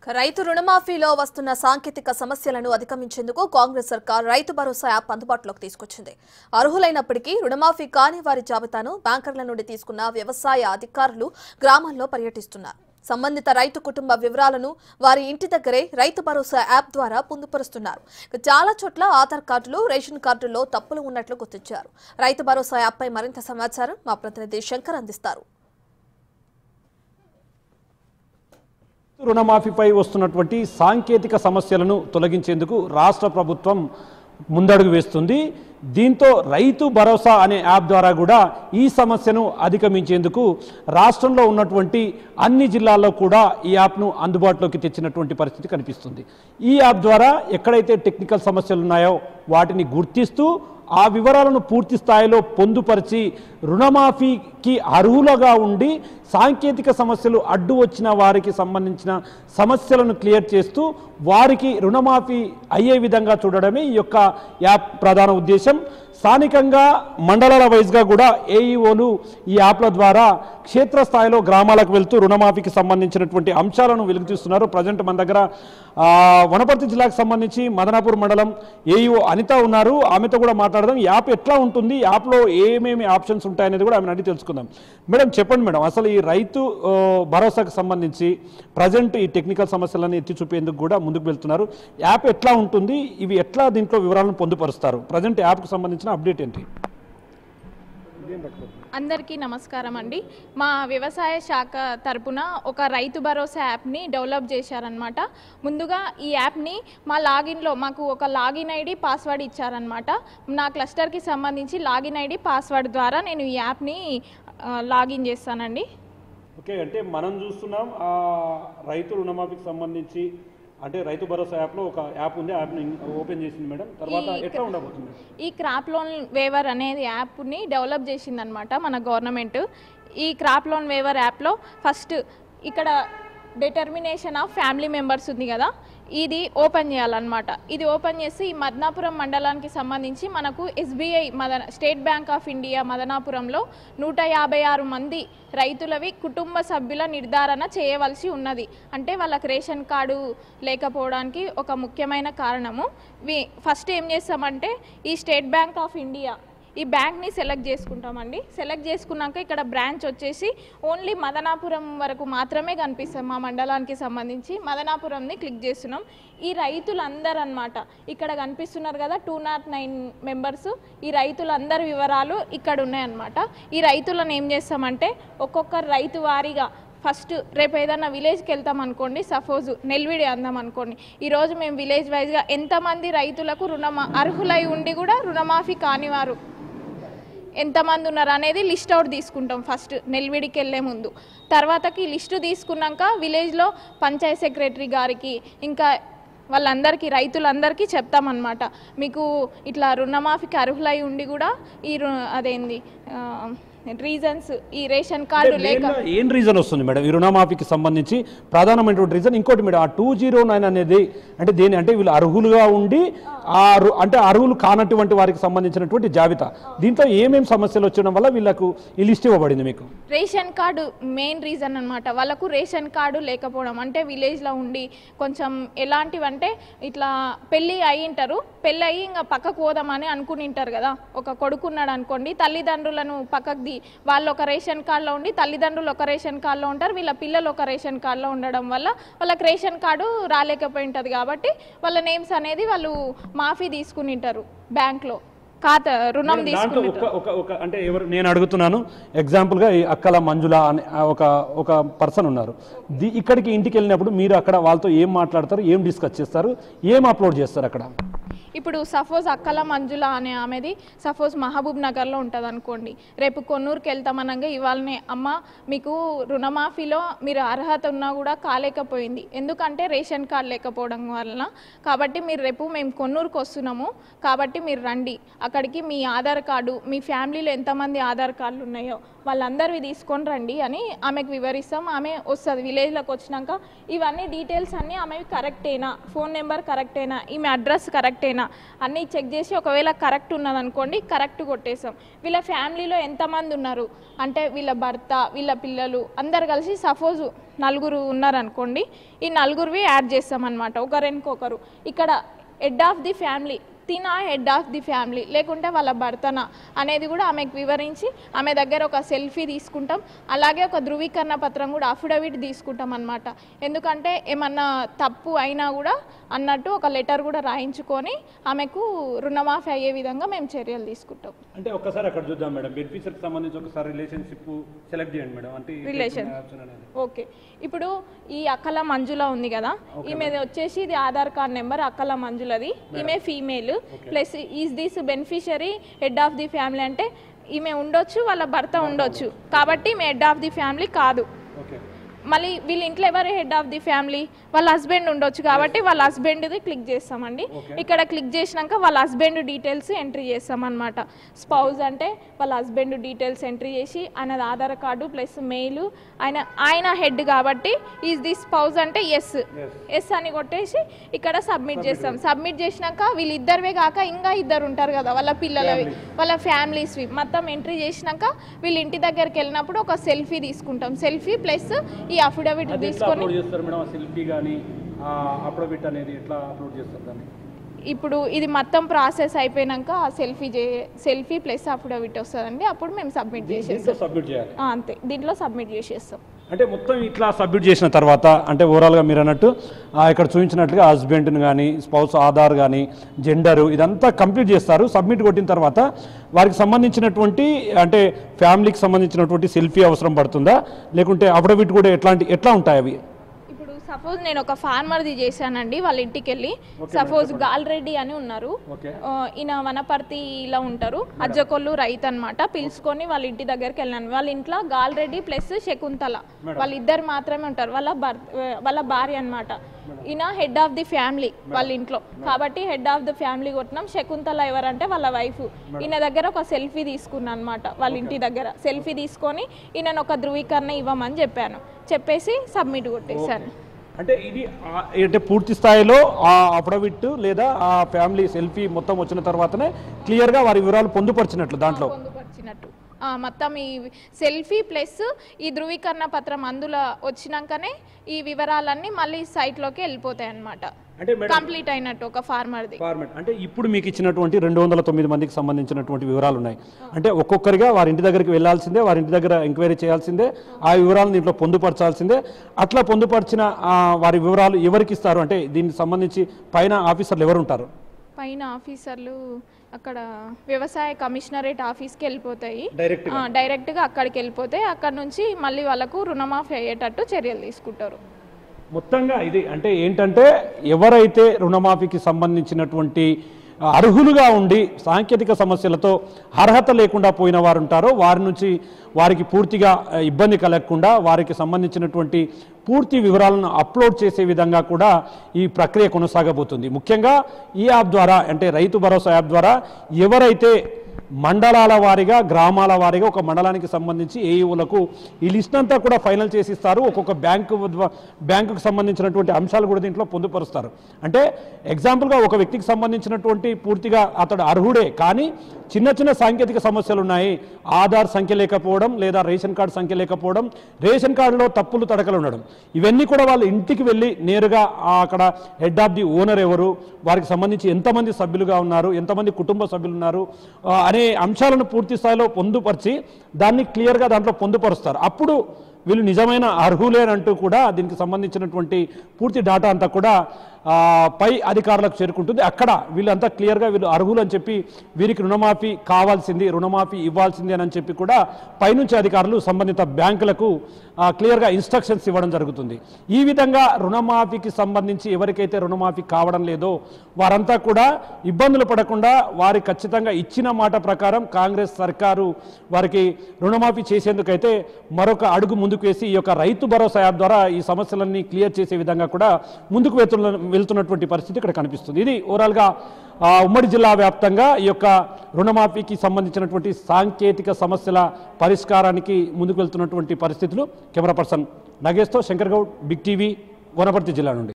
రైతు రుణమాఫీలో వస్తున్న సాంకేతిక సమస్యలను అధిగమించేందుకు కాంగ్రెస్ సర్కార్ రైతు భరోసా యాప్ అందుబాటులోకి తీసుకొచ్చింది. అర్హులైనప్పటికీ రుణమాఫీ కాని వారి జాబితాను బ్యాంకర్ల నుండి తీసుకున్న వ్యవసాయ అధికారులు గ్రామాల్లో పర్యటిస్తున్నారు. సంబంధిత రైతు కుటుంబ వివరాలను వారి ఇంటి దగ్గరే రైతు భరోసా యాప్ ద్వారా పొందుపరుస్తున్నారు. చాలా చోట్ల ఆధార్ కార్డులు, రేషన్ కార్డుల్లో తప్పులు ఉన్నట్లు గుర్తించారు. రైతు భరోసా యాప్పై మరింత సమాచారం మా ప్రతినిధి శంకర్ అందిస్తారు. రుణమాఫీపై వస్తున్నటువంటి సాంకేతిక సమస్యలను తొలగించేందుకు రాష్ట్ర ప్రభుత్వం ముందడుగు వేస్తుంది. దీంతో రైతు భరోసా అనే యాప్ ద్వారా కూడా ఈ సమస్యను అధిగమించేందుకు రాష్ట్రంలో ఉన్నటువంటి అన్ని జిల్లాల్లో కూడా ఈ యాప్ను అందుబాటులోకి తెచ్చినటువంటి పరిస్థితి కనిపిస్తుంది. ఈ యాప్ ద్వారా ఎక్కడైతే టెక్నికల్ సమస్యలు ఉన్నాయో వాటిని గుర్తిస్తూ ఆ వివరాలను పూర్తి స్థాయిలో పొందుపరిచి రుణమాఫీకి అర్హులుగా ఉండి సాంకేతిక సమస్యలు అడ్డు వచ్చిన వారికి సంబంధించిన సమస్యలను క్లియర్ చేస్తూ వారికి రుణమాఫీ అయ్యే విధంగా చూడడమే ఈ యొక్క యాప్ ప్రధాన ఉద్దేశం. స్థానికంగా మండలాల వైజ్గా కూడా ఏఈఓలు ఈ యాప్ల ద్వారా క్షేత్రస్థాయిలో గ్రామాలకు వెళ్తూ రుణమాఫీకి సంబంధించినటువంటి అంశాలను వెలుగుతీస్తున్నారు. ప్రజెంట్ మన దగ్గర వనపర్తి జిల్లాకు సంబంధించి మదనాపూర్ మండలం ఏఈఓ అనిత ఉన్నారు. ఆమెతో కూడా మాట్లాడదాం. యాప్ ఎట్లా ఉంటుంది, యాప్లో ఏమేమి ఆప్షన్స్ ఉంటాయనేది కూడా ఆమెను అడిగి తెలుసుకుందాం. మేడం చెప్పండి మేడం, అసలు ఈ రైతు భరోసాకు సంబంధించి ప్రజెంట్ ఈ టెక్నికల్ సమస్యలను ఎత్తి చూపేందుకు కూడా ముందుకు వెళ్తున్నారు. యాప్ ఎట్లా ఉంటుంది, ఇవి ఎట్లా దీంట్లో వివరాలను పొందుపరుస్తారు, ప్రజెంట్ యాప్కు సంబంధించిన అప్డేట్ ఏంటి? అందరికీ నమస్కారం అండి. మా వ్యవసాయ శాఖ తరపున ఒక రైతు భరోసా యాప్ని డెవలప్ చేశారనమాట. ముందుగా ఈ యాప్ని మా లాగిన్లో మాకు ఒక లాగిన్ ఐడి పాస్వర్డ్ ఇచ్చారనమాట. నా క్లస్టర్కి సంబంధించి లాగిన్ ఐడి పాస్వర్డ్ ద్వారా నేను ఈ యాప్ని లాగిన్ చేస్తానండి. ఓకే, అంటే మనం చూస్తున్నాం రైతు రుణమాఫీకి సంబంధించి అంటే రైతు భరోసా యాప్లో ఒక యాప్ ఉంది, యాప్ని ఓపెన్ చేసింది మేడం. తర్వాత ఎట్లా ఉండబోతుంది? ఈ క్రాప్ లోన్ వేవర్ అనేది యాప్ని డెవలప్ చేసిందనమాట మన గవర్నమెంట్. ఈ క్రాప్ లోన్ వేవర్ యాప్లో ఫస్ట్ ఇక్కడ డిటర్మినేషన్ ఆఫ్ ఫ్యామిలీ మెంబర్స్ ఉంది కదా, ఇది ఓపెన్ చేయాలన్నమాట. ఇది ఓపెన్ చేసి ఈ మదనాపురం మండలానికి సంబంధించి మనకు SBI State Bank of India మదనాపురంలో 156 మంది రైతులవి కుటుంబ సభ్యుల నిర్ధారణ చేయవలసి ఉన్నది. అంటే వాళ్ళకి రేషన్ కార్డు లేకపోవడానికి ఒక ముఖ్యమైన కారణము. ఫస్ట్ ఏం చేస్తామంటే ఈ స్టేట్ బ్యాంక్ ఆఫ్ ఇండియా ఈ బ్యాంక్ని సెలెక్ట్ చేసుకుంటామండి. సెలెక్ట్ చేసుకున్నాక ఇక్కడ బ్రాంచ్ వచ్చేసి ఓన్లీ మదనాపురం వరకు మాత్రమే కనిపిస్తాం. మా మండలానికి సంబంధించి మదనాపురంని క్లిక్ చేస్తున్నాం. ఈ రైతులందరూ అన్నమాట ఇక్కడ కనిపిస్తున్నారు కదా 209 మెంబర్స్. ఈ రైతులందరి వివరాలు ఇక్కడ ఉన్నాయన్నమాట. ఈ రైతులను ఏం చేస్తామంటే ఒక్కొక్క రైతు వారీగా ఫస్ట్ రేపు ఏదైనా విలేజ్కి వెళ్తాం అనుకోండి, సపోజ్ నెల్విడి అందాం అనుకోండి. ఈరోజు మేము విలేజ్ వైజ్గా ఎంతమంది రైతులకు అర్హులై ఉండి కూడా రుణమాఫీ కానివారు ఎంతమంది ఉన్నారు అనేది లిస్ట్ అవుట్ తీసుకుంటాం ఫస్ట్ నెల్విడికి వెళ్ళే ముందు. తర్వాతకి లిస్టు తీసుకున్నాక విలేజ్లో పంచాయత్ సెక్రటరీ గారికి ఇంకా వాళ్ళందరికీ రైతులందరికీ చెప్తామన్నమాట. మీకు ఇట్లా రుణమాఫీకి అర్హులై ఉండి కూడా ఈ అదేంది రీజన్స్ ఈ రేషన్ కార్డు లేక ఏం రీజన్ వస్తుంది మేడం ఈ రుణమాఫీకి సంబంధించి? ప్రధానమైనటువంటి రీజన్ ఇంకోటి మేడం, ఆ 209 అనేది అంటే దేని అంటే వీళ్ళు అర్హులుగా ఉండి అంటే అర్హులు కానటువంటి వారికి సంబంధించినటువంటి జాబితా. దీంట్లో ఏమేమి సమస్యలు వచ్చడం వల్ల వీళ్ళకు ఈ లిస్ట్ ఇవ్వబడింది మీకు? రేషన్ కార్డు మెయిన్ రీజన్ అనమాట. వాళ్ళకు రేషన్ కార్డు లేకపోవడం, అంటే విలేజ్లో ఉండి కొంచెం ఎలాంటివంటే ఇట్లా పెళ్ళి అయ్యింటారు, పెళ్ళి అయ్యి ఇంకా పక్కకు పోదామని అనుకునింటారు కదా. ఒక కొడుకున్నాడు అనుకోండి, తల్లిదండ్రులను పక్కకు వాళ్ళు ఒక రేషన్ కార్డులో ఉండి తల్లిదండ్రులు ఒక రేషన్ కార్డులో ఉంటారు, వీళ్ళ పిల్లలు ఒక రేషన్ కార్డులో ఉండడం వల్ల వాళ్ళకి రేషన్ కార్డు రాలేకపోయి ఉంటుంది. కాబట్టి వాళ్ళ నేమ్స్ అనేది వాళ్ళు మాఫీ తీసుకుని ఉంటారు బ్యాంక్లో ఖాతా రుణం తీసుకుని. అంటే ఎవరు నేను అడుగుతున్నాను, ఎగ్జాంపుల్గా ఈ అక్కల మంజుల అనే ఒక పర్సన్ ఉన్నారు. ఇక్కడికి ఇంటికి వెళ్ళినప్పుడు మీరు అక్కడ వాళ్ళతో ఏం మాట్లాడతారు, ఏం డిస్కస్ చేస్తారు, ఏం అప్లోడ్ చేస్తారు అక్కడ? ఇప్పుడు సపోజ్ అక్కల మంజుల అనే ఆమెది సపోజ్ మహబూబ్ నగర్లో ఉంటుంది అనుకోండి. రేపు కొన్నూరుకి వెళ్తామనగా ఇవాళనే అమ్మ మీకు రుణమాఫీలో మీరు అర్హత ఉన్నా కూడా కాలేకపోయింది, ఎందుకంటే రేషన్ కార్డు లేకపోవడం వలన. కాబట్టి మీరు రేపు మేము కొన్నూరుకు వస్తున్నాము కాబట్టి మీరు రండి, అక్కడికి మీ ఆధార్ కార్డు మీ ఫ్యామిలీలో ఎంతమంది ఆధార్ కార్డులు ఉన్నాయో వాళ్ళందరివి తీసుకొని రండి అని ఆమెకు వివరిస్తాం. ఆమె వస్తుంది. విలేజ్లోకి వచ్చినాక ఇవన్నీ డీటెయిల్స్ అన్నీ ఆమెవి కరెక్టేనా, ఫోన్ నెంబర్ కరెక్టేనా, ఈమె అడ్రస్ కరెక్టేనా అన్నీ చెక్ చేసి ఒకవేళ కరెక్ట్ ఉన్నదనుకోండి కరెక్ట్ కొట్టేసాం. వీళ్ళ ఫ్యామిలీలో ఎంతమంది ఉన్నారు అంటే వీళ్ళ భర్త వీళ్ళ పిల్లలు అందరు కలిసి సపోజు నలుగురు ఉన్నారనుకోండి, ఈ నలుగురివి యాడ్ చేస్తామన్నమాట, ఒకరికొకరు. ఇక్కడ హెడ్ ఆఫ్ ది ఫ్యామిలీ తినా హెడ్ ఆఫ్ ది ఫ్యామిలీ లేకుంటే వాళ్ళ భర్తనా అనేది కూడా ఆమెకు వివరించి ఆమె దగ్గర ఒక సెల్ఫీ తీసుకుంటాం. అలాగే ఒక ధృవీకరణ పత్రం కూడా అఫిడవిట్ తీసుకుంటాం అన్నమాట. ఎందుకంటే ఏమన్నా తప్పు అయినా కూడా అన్నట్టు ఒక లెటర్ కూడా రాయించుకొని ఆమెకు రుణమాఫీ అయ్యే విధంగా మేము చర్యలు తీసుకుంటాం. అంటే ఒకసారి అక్కడ చూద్దాం మేడం, బెనిఫిషియరీకి సంబంధించి ఒకసారి రిలేషన్షిప్ సెలెక్ట్ చేయండి మేడం. అంటే రిలేషన్ ఓకే. ఇప్పుడు ఈ అక్కల మంజుల ఉంది కదా, ఈమెది వచ్చేసి ఇది ఆధార్ కార్డ్ నెంబర్ అక్కల మంజులది, ఈమె female plus is this beneficiary head of the family అంటే ఈమె ఉండొచ్చు, వాళ్ళ భర్త ఉండొచ్చు, కాబట్టి ఈమె హెడ్ ఆఫ్ ది ఫ్యామిలీ కాదు. మళ్ళీ వీళ్ళ ఇంట్లో ఎవరు హెడ్ ఆఫ్ ది ఫ్యామిలీ, వాళ్ళ హస్బెండ్ ఉండొచ్చు, కాబట్టి వాళ్ళ హస్బెండ్ది క్లిక్ చేస్తామండి. ఇక్కడ క్లిక్ చేసినాక వాళ్ళ హస్బెండ్ డీటెయిల్స్ ఎంట్రీ చేస్తామన్నమాట. స్పౌజ్ అంటే వాళ్ళ హస్బెండ్ డీటెయిల్స్ ఎంట్రీ చేసి ఆయనది ఆధార్ కార్డు ప్లస్ మెయిల్, ఆయన హెడ్ కాబట్టి ఈజ్ ది స్పౌజ్ అంటే ఎస్ అని కొట్టేసి ఇక్కడ సబ్మిట్ చేస్తాం. సబ్మిట్ చేసినాక వీళ్ళిద్దరివే కాక ఇంకా ఇద్దరు ఉంటారు కదా వాళ్ళ పిల్లలవి, వాళ్ళ ఫ్యామిలీస్వి మొత్తం ఎంట్రీ చేసినాక వీళ్ళ ఇంటి దగ్గరికి వెళ్ళినప్పుడు ఒక సెల్ఫీ తీసుకుంటాం. సెల్ఫీ ప్లస్ ఈ అఫిడవిట్ తీసుకొని ఇప్పుడు ఇది మొత్తం ప్రాసెస్ అయిపోయినాక సెల్ఫీ ప్లస్ అఫిడవిట్ వస్తుందండి, అప్పుడు మేము సబ్మిట్ చేసేస్తాం. అంతే, దీంట్లో సబ్మిట్ చేసేస్తాం. అంటే మొత్తం ఇట్లా సబ్మిట్ చేసిన తర్వాత అంటే ఓవరాల్గా మీరు అన్నట్టు ఇక్కడ చూపించినట్లుగా హస్బెండ్ని కానీ స్పౌస్ ఆధార్ కానీ జెండరు ఇదంతా కంప్లీట్ చేస్తారు. సబ్మిట్ కొట్టిన తర్వాత వారికి సంబంధించినటువంటి అంటే ఫ్యామిలీకి సంబంధించినటువంటి సెల్ఫీ అవసరం పడుతుందా, లేకుంటే అఫిడవిట్ కూడా ఎట్లా ఉంటాయి అవి? సపోజ్ నేను ఒక ఫార్మర్ది చేశానండి, వాళ్ళ ఇంటికి వెళ్ళి సపోజ్ గాల్రెడ్డి అని ఉన్నారు, ఈయన వనపర్తిలో ఉంటారు, అజ్జకొల్లు రైతు అనమాట, పిలుచుకొని వాళ్ళ ఇంటి దగ్గరికి వెళ్ళాను. వాళ్ళ ఇంట్లో గాల్రెడ్డి ప్లస్ శకుంతల వాళ్ళిద్దరు మాత్రమే ఉంటారు, వాళ్ళ భార్య అనమాట. ఈయన హెడ్ ఆఫ్ ది ఫ్యామిలీ వాళ్ళ ఇంట్లో, కాబట్టి హెడ్ ఆఫ్ ది ఫ్యామిలీ కొట్టినాం. శకుంతల ఎవరంటే వాళ్ళ వైఫ్. ఈయన దగ్గర ఒక సెల్ఫీ తీసుకున్నాను అనమాట, వాళ్ళ ఇంటి దగ్గర సెల్ఫీ తీసుకొని ఈయనను ఒక ధృవీకరణ ఇవ్వమని చెప్పేసి సబ్మిట్ కొట్టేశాను. అంటే ఇది అంటే పూర్తి స్థాయిలో ఆ అఫిడవిట్ లేదా ఆ ఫ్యామిలీ సెల్ఫీ మొత్తం వచ్చిన తర్వాతనే క్లియర్గా వారి వివరాలు పొందుపరిచినట్లు దాంట్లో పొందుపరిచినట్టు మొత్తం ఈ సెల్ఫీ ప్లస్ ఈ ధృవీకరణ పత్రం అందులో వచ్చినాకనే ఈ వివరాలన్నీ మళ్ళీ సైట్లోకి వెళ్ళిపోతాయి అన్నమాట. అంటే కంప్లీట్ అయినట్టు ఒక ఫార్మర్ది. అంటే ఇప్పుడు మీకు ఇచ్చినటువంటి 209 మందికి సంబంధించినటువంటి వివరాలు ఉన్నాయి. అంటే ఒక్కొక్కరిగా వారి ఇంటి దగ్గరికి వెళ్లాల్సిందే, వారి ఇంటి దగ్గర ఎంక్వైరీ చేయాల్సిందే, ఆ వివరాలను దీంట్లో పొందుపరచాల్సిందే. అట్లా పొందుపరిచిన వారి వివరాలు ఎవరికి ఇస్తారు? అంటే దీనికి సంబంధించి పైన ఆఫీసర్లు ఎవరు ఉంటారు? పైన ఆఫీసర్లు అక్కడ వ్యవసాయ కమిషనరేట్ ఆఫీస్కి వెళ్ళిపోతాయి, డైరెక్ట్గా అక్కడికి వెళ్ళిపోతాయి. అక్కడ నుంచి మళ్ళీ వాళ్ళకు రుణమాఫీ అయ్యేటట్టు చర్యలు తీసుకుంటారు. మొత్తంగా ఇది అంటే ఏంటంటే ఎవరైతే రుణమాఫీకి సంబంధించినటువంటి అర్హులుగా ఉండి సాంకేతిక సమస్యలతో అర్హత లేకుండా పోయిన వారు ఉంటారో వారి నుంచి వారికి పూర్తిగా ఇబ్బంది కలగకుండా వారికి సంబంధించినటువంటి పూర్తి వివరాలను అప్లోడ్ చేసే విధంగా కూడా ఈ ప్రక్రియ కొనసాగబోతుంది. ముఖ్యంగా ఈ యాప్ ద్వారా అంటే రైతు భరోసా యాప్ ద్వారా ఎవరైతే మండలాల వారీగా గ్రామాల వారీగా ఒక మండలానికి సంబంధించి ఏఈఓలకు ఈ లిస్ట్ అంతా కూడా ఫైనల్ చేసి ఇస్తారు. ఒక్కొక్క బ్యాంకుకు సంబంధించినటువంటి అంశాలు కూడా దీంట్లో పొందుపరుస్తారు. అంటే ఎగ్జాంపుల్గా ఒక వ్యక్తికి సంబంధించినటువంటి పూర్తిగా అతడు అర్హుడే, కానీ చిన్న చిన్న సాంకేతిక సమస్యలు ఉన్నాయి. ఆధార్ సంఖ్య లేకపోవడం లేదా రేషన్ కార్డు సంఖ్య లేకపోవడం, రేషన్ కార్డులో తప్పులు తడకలు ఉండడం, ఇవన్నీ కూడా వాళ్ళు ఇంటికి వెళ్ళి నేరుగా అక్కడ హెడ్ ఆఫ్ ది ఓనర్ ఎవరు, వారికి సంబంధించి ఎంతమంది సభ్యులుగా ఉన్నారు, ఎంతమంది కుటుంబ సభ్యులు ఉన్నారు అనే అంశాలను పూర్తి స్థాయిలో పొందుపరిచి దాన్ని క్లియర్గా దాంట్లో పొందుపరుస్తారు. అప్పుడు వీళ్ళు నిజమైన అర్హులేనంటూ కూడా దీనికి సంబంధించినటువంటి పూర్తి డాటా అంతా కూడా పై అధికారులకు చేరుకుంటుంది. అక్కడ వీళ్ళంతా క్లియర్గా వీళ్ళు అర్హులు అని చెప్పి వీరికి రుణమాఫీ కావాల్సింది, రుణమాఫీ ఇవ్వాల్సింది అని చెప్పి కూడా పైనుంచి అధికారులు సంబంధిత బ్యాంకులకు క్లియర్గా ఇన్స్ట్రక్షన్స్ ఇవ్వడం జరుగుతుంది. ఈ విధంగా రుణమాఫీకి సంబంధించి ఎవరికైతే రుణమాఫీ కావడం లేదో వారంతా కూడా ఇబ్బందులు పడకుండా వారి ఖచ్చితంగా ఇచ్చిన మాట ప్రకారం కాంగ్రెస్ సర్కారు వారికి రుణమాఫీ చేసేందుకైతే మరొక అడుగు ముందుకు వేసి ఈ యొక్క రైతు భరోసా యాప్ ద్వారా ఈ సమస్యలన్నీ క్లియర్ చేసే విధంగా కూడా ముందుకు వెళ్తున్నటువంటి పరిస్థితి ఇక్కడ కనిపిస్తుంది. ఇది ఓవరాల్గా ఉమ్మడి జిల్లా వ్యాప్తంగా ఈ యొక్క రుణమాఫీకి సంబంధించినటువంటి సాంకేతిక సమస్యల పరిష్కారానికి ముందుకు వెళ్తున్నటువంటి పరిస్థితులు. కెమెరా పర్సన్ నగేష్తో శంకర్ గౌడ్, బిగ్ టీవీ, వనపర్తి జిల్లా నుండి.